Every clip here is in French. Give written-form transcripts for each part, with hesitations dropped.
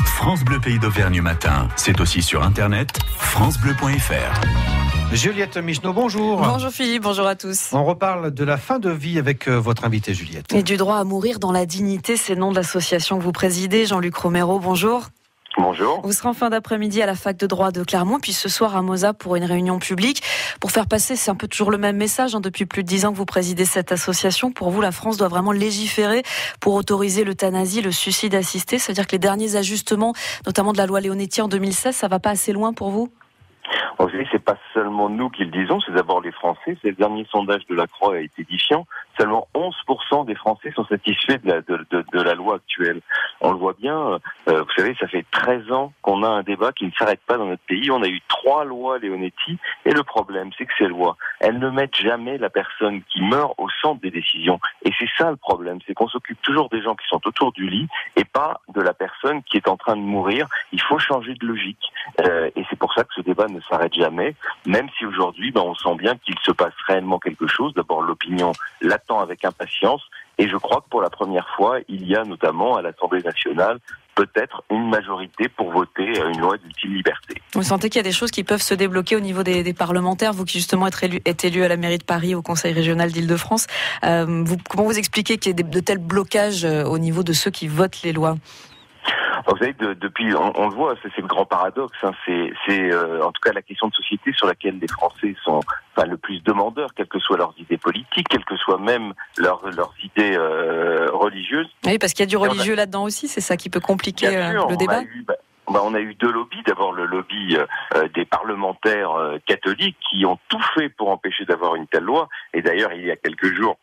France Bleu Pays d'Auvergne matin, c'est aussi sur internet francebleu.fr. Juliette Micheneau, bonjour. Bonjour Philippe, bonjour à tous. On reparle de la fin de vie avec votre invité Juliette. Et du droit à mourir dans la dignité, c'est le nom de l'association que vous présidez. Jean-Luc Romero, bonjour. Bonjour. Vous serez en fin d'après-midi à la fac de droit de Clermont, puis ce soir à Moza pour une réunion publique. Pour faire passer, c'est un peu toujours le même message. Depuis plus de 10 ans que vous présidez cette association. Pour vous, la France doit vraiment légiférer pour autoriser l'euthanasie, le suicide assisté. C'est-à-dire que les derniers ajustements, notamment de la loi Leonetti en 2016, ça va pas assez loin pour vous ? Vous savez, c'est pas seulement nous qui le disons, c'est d'abord les Français. C'est le dernier sondage de la Croix a été édifiant. Seulement 11% des Français sont satisfaits de la loi actuelle. On le voit bien, vous savez, ça fait 13 ans qu'on a un débat qui ne s'arrête pas dans notre pays. On a eu 3 lois Leonetti, et le problème, c'est que ces lois, elles ne mettent jamais la personne qui meurt au centre des décisions. Et c'est ça le problème, c'est qu'on s'occupe toujours des gens qui sont autour du lit et pas de la personne qui est en train de mourir. Il faut changer de logique. Et c'est pour ça que ce débat ne s'arrête jamais, même si aujourd'hui, on sent bien qu'il se passe réellement quelque chose. D'abord, l'opinion l'attend avec impatience, et je crois que pour la première fois, il y a notamment à l'Assemblée nationale peut-être une majorité pour voter une loi d'ultime liberté. Vous sentez qu'il y a des choses qui peuvent se débloquer au niveau des parlementaires, vous qui justement êtes élu à la mairie de Paris, au Conseil régional d'Île-de-France. Comment vous expliquez qu'il y ait de tels blocages au niveau de ceux qui votent les lois ? Vous savez, depuis, on le voit, c'est le grand paradoxe. C'est en tout cas la question de société sur laquelle les Français sont le plus demandeurs, quelles que soient leurs idées politiques, quelles que soient même leurs idées religieuses. Oui, parce qu'il y a du religieux là-dedans aussi, c'est ça qui peut compliquer le débat. On a eu 2 lobbies. D'abord le lobby des parlementaires catholiques qui ont tout fait pour empêcher d'avoir une telle loi. Et d'ailleurs, il y a quelques jours,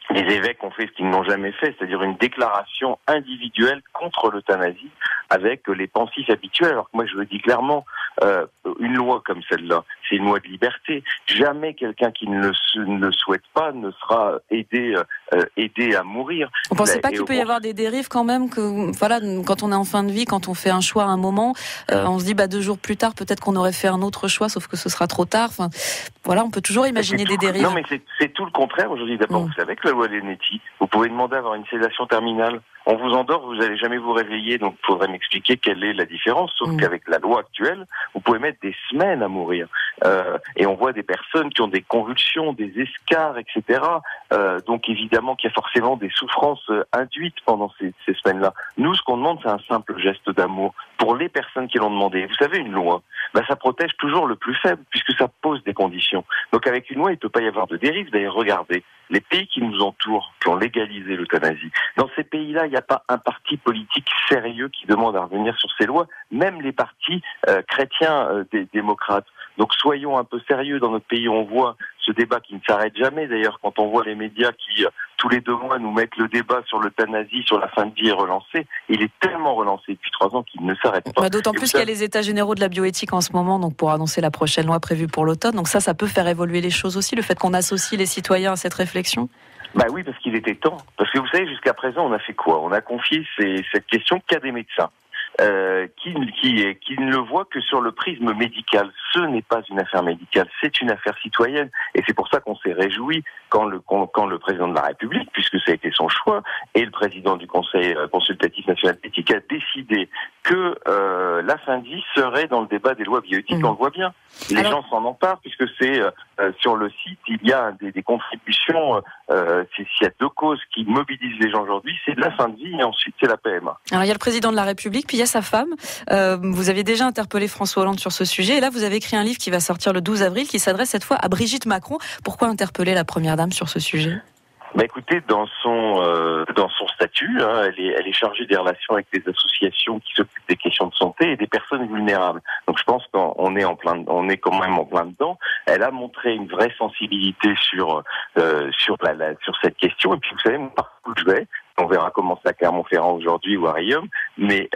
les évêques ont fait ce qu'ils n'ont jamais fait, c'est-à-dire une déclaration individuelle contre l'euthanasie avec les pensifs habituels. Alors que moi, je le dis clairement, une loi comme celle-là, c'est une loi de liberté. Jamais quelqu'un qui ne le souhaite pas ne sera aidé à mourir. Vous ne pensez pas qu'il peut y avoir des dérives quand même, quand on est en fin de vie, quand on fait un choix à un moment, on se dit 2 jours plus tard, peut-être qu'on aurait fait un autre choix, sauf que ce sera trop tard. On peut toujours imaginer des dérives. Non, mais c'est tout le contraire aujourd'hui. D'abord, vous savez que la loi Leonetti, vous pouvez demander à avoir une sédation terminale. On vous endort, vous n'allez jamais vous réveiller, donc il faudrait m'expliquer quelle est la différence. Sauf qu'avec la loi actuelle, vous pouvez mettre des semaines à mourir. Et on voit des personnes qui ont des convulsions, des escarres, etc. Donc évidemment qu'il y a forcément des souffrances induites pendant ces semaines-là. Nous, ce qu'on demande, c'est un simple geste d'amour pour les personnes qui l'ont demandé. Vous savez, une loi, ça protège toujours le plus faible, puisque ça pose des conditions. Donc avec une loi, il ne peut pas y avoir de dérive. D'ailleurs, regardez, les pays qui nous entourent, qui ont légalisé l'euthanasie, dans ces pays-là, il n'y a pas un parti politique sérieux qui demande à revenir sur ces lois, même les partis chrétiens démocrates. Donc soyons un peu sérieux dans notre pays. On voit ce débat qui ne s'arrête jamais. D'ailleurs, quand on voit les médias qui, tous les 2 mois, nous mettent le débat sur l'euthanasie, sur la fin de vie est relancé, il est tellement relancé depuis 3 ans qu'il ne s'arrête pas. D'autant plus qu'il y a les états généraux de la bioéthique en ce moment, donc pour annoncer la prochaine loi prévue pour l'automne. Donc ça peut faire évoluer les choses aussi, le fait qu'on associe les citoyens à cette réflexion. Oui, parce qu'il était temps. Parce que vous savez, jusqu'à présent, on a fait quoi ? On a confié cette question qu'à des médecins. Qui ne le voit que sur le prisme médical. Ce n'est pas une affaire médicale, c'est une affaire citoyenne. Et c'est pour ça qu'on s'est réjoui quand le président de la République, puisque ça a été son choix, et le président du Conseil consultatif national d'éthique a décidé que la fin de vie serait dans le débat des lois bioéthiques. On le voit bien. Les gens s'en emparent, puisque c'est sur le site, il y a des contributions. S'il y a 2 causes qui mobilisent les gens aujourd'hui, c'est de la fin de vie et ensuite c'est la PMA. Alors il y a le président de la République, puis il y a sa femme. Vous avez déjà interpellé François Hollande sur ce sujet, et là vous avez écrit un livre qui va sortir le 12 avril, qui s'adresse cette fois à Brigitte Macron. Pourquoi interpeller la première dame sur ce sujet ? Écoutez, dans son statut, elle est chargée des relations avec des associations qui s'occupent des questions de santé et des personnes vulnérables. Donc je pense qu'on est quand même en plein dedans. Elle a montré une vraie sensibilité sur cette question. Et puis vous savez, partout où je vais, on verra comment c'est à Clermont-Ferrand aujourd'hui ou à Riom, mais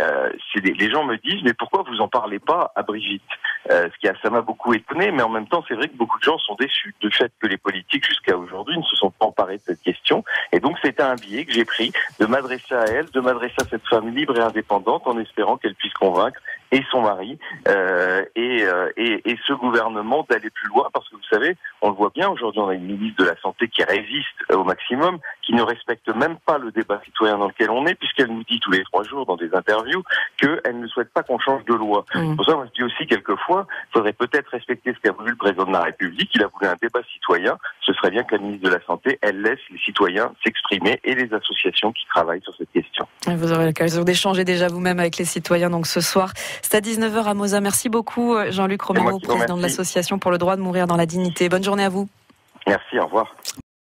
les gens me disent, mais pourquoi vous en parlez pas à Brigitte ? Ça m'a beaucoup étonné, mais en même temps, c'est vrai que beaucoup de gens sont déçus du fait que les politiques jusqu'à aujourd'hui ne se sont pas emparés de cette question. Et donc, c'était un biais que j'ai pris de m'adresser à elle, de m'adresser à cette femme libre et indépendante en espérant qu'elle puisse convaincre et son mari et ce gouvernement d'aller plus loin, parce que vous savez, on le voit bien, aujourd'hui on a une ministre de la Santé qui résiste au maximum, qui ne respecte même pas le débat citoyen dans lequel on est, puisqu'elle nous dit tous les 3 jours dans des interviews qu'elle ne souhaite pas qu'on change de loi. Pour ça, moi je dis aussi quelquefois, il faudrait peut-être respecter ce qu'a voulu le président de la République. Il a voulu un débat citoyen. Ce serait bien que la ministre de la Santé, elle laisse les citoyens s'exprimer et les associations qui travaillent sur cette question. Vous aurez l'occasion d'échanger déjà vous-même avec les citoyens donc ce soir. C'est à 19h à Moza. Merci beaucoup Jean-Luc Romero, président de l'association pour le droit de mourir dans la dignité. Bonne journée à vous. Merci, au revoir.